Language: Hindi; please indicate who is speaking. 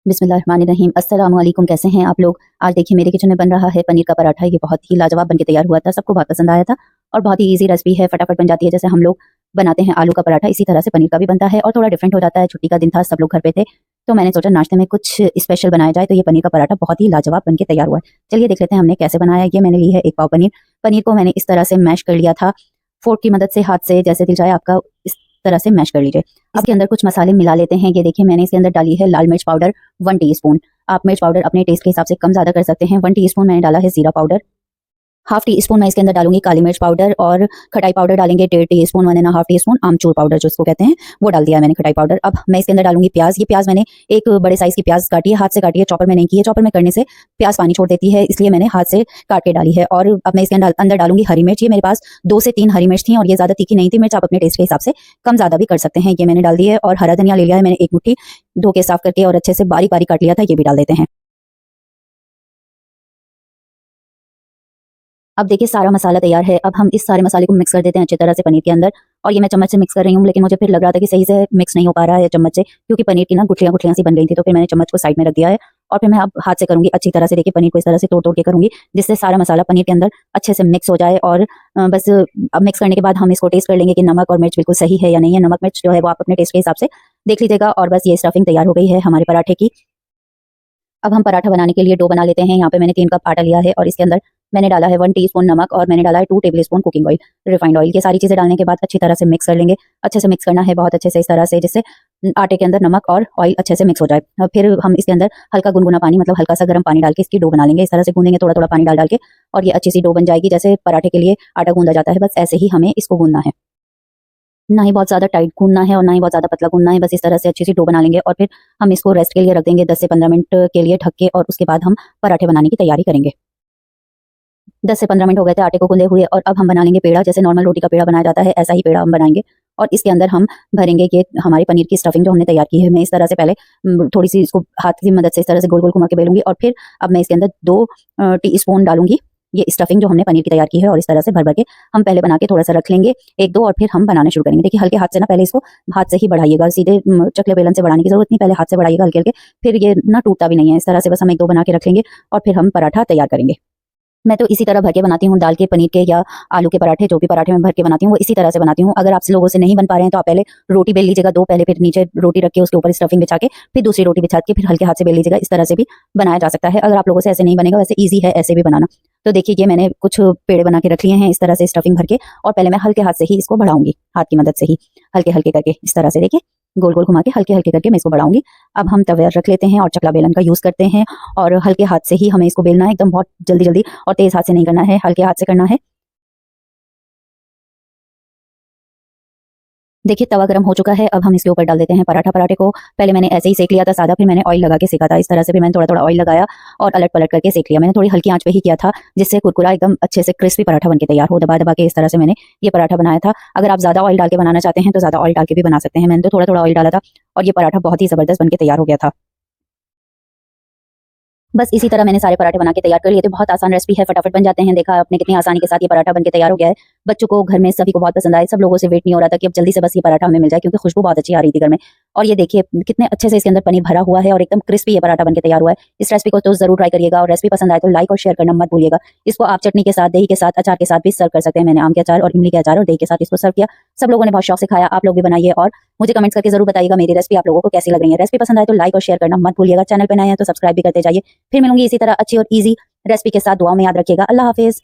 Speaker 1: बिस्मिल्लाहिर्रहमानिर्रहीम। अस्सलाम वालेकुम। कैसे हैं आप लोग। आज देखिए मेरे किचन में बन रहा है पनीर का पराठा। ये बहुत ही लाजवाब बनके तैयार हुआ था, सबको बहुत पसंद आया था और बहुत ही इजी रेसिपी है, फटाफट बन जाती है। जैसे हम लोग बनाते हैं आलू का पराठा, इसी तरह से पनीर का भी बनता है और थोड़ा डिफरेंट हो जाता है। छुट्टी का दिन था, सब लोग घर पे थे, तो मैंने सोचा नाश्ते में कुछ स्पेशल बनाया जाए। तो ये पनीर का पराठा बहुत ही लाजवाब बनके तैयार हुआ है। चलिए देख लेते हैं हमने कैसे बनाया। ये मैंने ली है 1 पाव पनीर। पनीर को मैंने इस तरह से मैश कर लिया था, फोर्क की मदद से, हाथ से, जैसे दिल चाहे आपका इस तरह से मैश कर लीजिए। इसके अंदर कुछ मसाले मिला लेते हैं। ये देखिए मैंने इसके अंदर डाली है लाल मिर्च पाउडर 1 टीस्पून। आप मिर्च पाउडर अपने टेस्ट के हिसाब से कम ज्यादा कर सकते हैं। 1 टीस्पून मैंने डाला है जीरा पाउडर। ½ टीस्पून मैं इसके अंदर डालूंगी काली मिर्च पाउडर और खटाई पाउडर डालेंगे 1.5 टीस्पून, 1½ टीस्पून आमचूर पाउडर जो इसको कहते हैं वो डाल दिया मैंने, खटाई पाउडर। अब मैं इसके अंदर डालूंगी प्याज। ये प्याज मैंने एक बड़े साइज की प्याज काटी है, हाथ से काटी है, चॉपर में नहीं की है। चॉपर में करने से प्याज पानी छोड़ देती है, इसलिए मैंने हाथ से काट के डाली है। और अब मैं इसके अंदर डालूंगी हरी मिर्च। ये मेरे पास 2 से 3 हरी मिर्च थी और ये ज्यादा तीखी नहीं थी मिर्च, आप अपने टेस्ट के हिसाब से कम ज्यादा भी कर सकते हैं। ये मैंने डाल दी है। और हरा धनिया ले लिया है मैंने 1 मुट्ठी, धो के साफ करके और अच्छे से बारीक बारीक काट लिया था, ये भी डाल देते हैं। अब देखिए सारा मसाला तैयार है। अब हम इस सारे मसाले को मिक्स कर देते हैं अच्छी तरह से पनीर के अंदर। और ये मैं चम्मच से मिक्स कर रही हूँ, लेकिन मुझे फिर लग रहा था कि सही से मिक्स नहीं हो पा रहा है चम्मच से, क्योंकि पनीर की ना गुठलियां गुठलियां सी बन गई थी। तो फिर मैंने चम्मच को साइड में रख दिया है और फिर मैं अब हाथ से करूंगी अच्छी तरह से। देखिए पनीर को इस तरह से तोड़ तोड़ के करूंगी, जिससे सारा मसाला पनीर के अंदर अच्छे से मिक्स हो जाए। और बस अब मिक्स करने के बाद हम इसको टेस्ट कर लेंगे कि नमक और मिर्च बिल्कुल सही है या नहीं है। नमक मिर्च जो है वो आप अपने टेस्ट के हिसाब से देख लीजिएगा। और बस ये स्टफिंग तैयार हो गई है हमारे पराठे की। अब हम पराठा बनाने के लिए डो बना लेते हैं। यहाँ पे मैंने 3 कप आटा लिया है और इसके अंदर मैंने डाला है 1 टीस्पून नमक और मैंने डाला है 2 tablespoon cooking oil, refined oil. ये सारी चीजें डालने के बाद अच्छी तरह से मिक्स कर लेंगे। अच्छे से मिक्स करना है, बहुत अच्छे से, इस तरह से जिससे आटे के अंदर नमक और ऑयल अच्छे से मिक्स हो जाए। फिर हम इसके अंदर हल्का गुनगुना पानी, मतलब हल्का सा गर्म पानी डाल के इसकी डो बना लेंगे। इस तरह से गूंदेंगे थोड़ा थोड़ा पानी डाल डाल के और ये अच्छी सी डो बन जाएगी, जैसे पराठे के लिए आटा गूंदा जाता है, बस ऐसे ही हमें इसको गूंदना है। ना ही बहुत ज्यादा टाइट गूंदना है और ना ही बहुत ज्यादा पतला गूंदना है। बस इस तरह से अच्छी सी डो बना लेंगे और फिर हम इसको रेस्ट के लिए रख देंगे 10 से 15 मिनट के लिए ढक के। और उसके बाद हम पराठे बनाने की तैयारी करेंगे। 10 से 15 मिनट हो गए थे आटे को गूंदे हुए और अब हम बना लेंगे पेड़ा। जैसे नॉर्मल रोटी का पेड़ा बनाया जाता है, ऐसा ही पेड़ा हम बनाएंगे। और इसके अंदर हम भरेंगे ये हमारी पनीर की स्टफिंग जो हमने तैयार की है। मैं इस तरह से पहले थोड़ी सी इसको हाथ की मदद से इस तरह से गोल गोल घुमा के बेलूंगी और फिर अब मैं इसके अंदर 2 टीस्पून डालूंगी ये स्टफिंग जो हमने पनीर की तैयार की है। और इस तरह से भर भर के हम पहले बना के थोड़ा सा रख लेंगे 1-2 और फिर हम बनाना शुरू करेंगे। देखिए हल्के हाथ से ना, पहले इसको हाथ से ही बढ़ाइएगा, सीधे चकले बेलन से बढ़ाने की जरूरत नहीं, पहले हाथ से बढ़ाइएगा हल्के हल्के, फिर ये ना टूटता भी नहीं है। इस तरह से बस हम 1-2 बना के रख लेंगे और फिर हम पराठा तैयार करेंगे। मैं तो इसी तरह भर के बनाती हूँ, दाल के, पनीर के या आलू के पराठे, जो भी पराठे मैं भर के बनाती हूँ वो इसी तरह से बनाती हूँ। अगर आपसे लोगों से नहीं बन पा रहे हैं तो आप पहले रोटी बेल लीजिएगा 2, पहले फिर नीचे रोटी रख के उसके ऊपर स्टफिंग बिछा के फिर दूसरी रोटी बिछा के फिर हल्के हाथ से बेल लीजिएगा। इस तरह से भी बनाया जा सकता है। अगर आप लोगों से ऐसे नहीं बनेगा, वैसे ईजी है ऐसे भी बनाना। तो देखिए ये मैंने कुछ पेड़े बना के रख लिए हैं इस तरह से स्टफिंग भर के, और पहले मैं हल्के हाथ से ही इसको बढ़ाऊंगी, हाथ की मदद से ही हल्के हल्के करके इस तरह से, देखिए गोल गोल घुमा के हल्के हल्के करके मैं इसको बढ़ाऊंगी। अब हम तवे रख लेते हैं और चकला बेलन का यूज करते हैं और हल्के हाथ से ही हमें इसको बेलना है, एकदम बहुत जल्दी जल्दी और तेज हाथ से नहीं करना है, हल्के हाथ से करना है। देखिए तवा गरम हो चुका है, अब हम इसके ऊपर डाल देते हैं पराठा। पराठे को पहले मैंने ऐसे ही सेक लिया था सादा, फिर मैंने ऑयल लगा के सेका था इस तरह से। फिर मैंने थोड़ा थोड़ा ऑयल लगाया और अलट पलट करके सेक लिया। मैंने थोड़ी हल्की आंच पे ही किया था, जिससे कुरकुरा एकदम अच्छे से क्रिस्पी पराठा बनके तैयार हो। दबा दबा के इस तरह से मैंने ये पराठा बनाया था। अगर आप ज्यादा ऑयल डाल के बनाना चाहते हैं तो ज्यादा ऑयल डाल के भी बना सकते हैं। मैंने तो थोड़ा थोड़ा ऑयल डाला था और ये पराठा बहुत ही जबरदस्त बनके तैयार हो गया था। बस इसी तरह मैंने सारे पराठे बना के तैयार कर लिए थे। बहुत आसान रेसिपी है, फटाफट बन जाते हैं। देखा आपने कितनी आसानी के साथ ये पराठा बनके तैयार हो गया है। बच्चों को, घर में सभी को बहुत पसंद आए। सब लोगों से वेट नहीं हो रहा था कि अब जल्दी से बस ये पराठा हमें मिल जाए, क्योंकि खुशबू बहुत अच्छी आ रही थी घर में। और ये देखिए कितने अच्छे से इसके अंदर पनीर भरा हुआ है और एकदम क्रिस्पी ये पराठा बनके तैयार हुआ है। इस रेसिपी को तो जरूर ट्राई करिएगा और रेसिपी पसंद आए तो लाइक और शेयर करना मत भूलिएगा। इसको आप चटनी के साथ, दही के साथ, अचार के साथ भी सर्व कर सकते हैं। मैंने आम के अचार और इमली के अचार और दही के साथ इसको सर्व किया। सब लोगों ने बहुत शौक से खाया। आप लोग भी बनाइए और मुझे कमेंट्स करके जरूर बताइएगा मेरी रेसिपी आप लोगों को कैसी लग रही है। रेसिपी पसंद आए तो लाइक और शेयर करना मत भूलिएगा। चैनल पे नए हैं तो सब्सक्राइब भी करते जाइए। फिर मिलूंगी इसी तरह अच्छी और ईजी रेसिपी के साथ। दुआ में याद रखिएगा। अल्लाह हाफिज।